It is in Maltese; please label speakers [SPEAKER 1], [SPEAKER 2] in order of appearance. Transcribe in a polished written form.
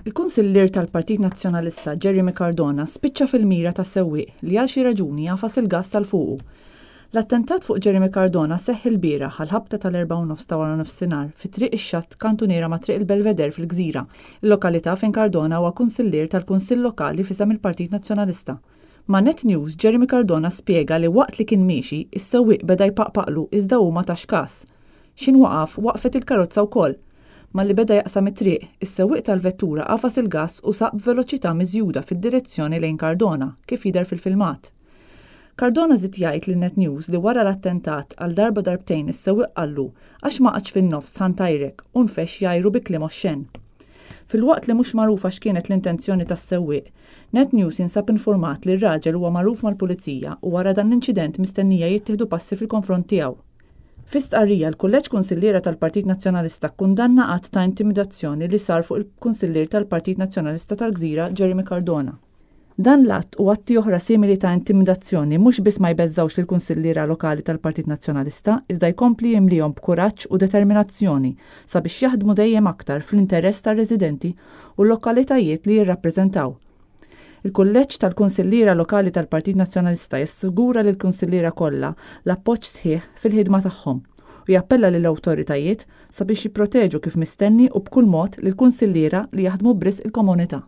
[SPEAKER 1] Il-Kunsillier tal-Partit Nazzjonalista Jeremy Cardona spiċċa fil-mira ta' sewwieq li għal xi raġuni jafas il-gass tal fuqu. L-attentat fuq Jeremy Cardona seħħ il-bieraħ għal-ħabta tal-4:30 ta' wara nofsinhar fi triq ix-xatt kantuniera ma' triq il-Belvedere fil-Gżira, il-lokalità fejn Cardona huwa kunsillier tal-Kunsill Lokali fisem il-Partit Nazzjonalista. Ma' Net News Jeremy Cardona spjega li waqt li kien miexi, is-sewwieq beda jpaqpaqlu iżda huma ta' xkass. X'inwaqaf waqfet il-karozza wkoll. Malli beda jaqsam it-triq, is-sewwieq tal-vettura qafas il-gass u saq b'veloċità miżjuda fid-direzzjoni lejn Cardona, kif jidher fil-filmat. Cardona żied jgħid lin Net News li wara l-attentat għal darba darbtejn is-sewwieq qallu għax ma qatx fin-nofs ħantajrek u nfex jgħajru bi kliem oxxen. Fil-waqt li mhux magħrufa x'kienet l-intenzjoni tas-sewwieq, Net News jinsab informat li r-raġel huwa magħruf mal-pulizija u wara dan l-inċident mistennija jittieħdu passi fil-konfront tiegħu. Fi stqarrija l-Kulleġġ Kunsilliera tal-Partit Nazzjonalista kkundanna qatt ta' intimidazzjoni li sar fuq il-Kunsillier tal-Partit Nazzjonalista tal-Gżira Jeremy Cardona. Dan l-att u atti oħra simili ta' intimidazzjoni mhux biss ma jbeżżawx lill-Kunsilliera Lokali tal-Partit Nazzjonalista, iżda jkompli jimlihom b'kuraġġ u determinazzjoni sabiex jaħdmu dejjem aktar fl-interess tar-residenti u l-lokalitajiet li jirrappreżentaw. Il-Kulleġġ tal-Kunsilliera Lokali tal-Partit Nazzjonalista jassigura lill-Kunsilliera kollha l-appoġġ sħiħ fil-ħidma tagħhom u jappella lill-awtoritajiet sabiex jipproteġu kif mistenni u b'kull mod lill-kunsilliera li jaħdmu b'risq il-komunità.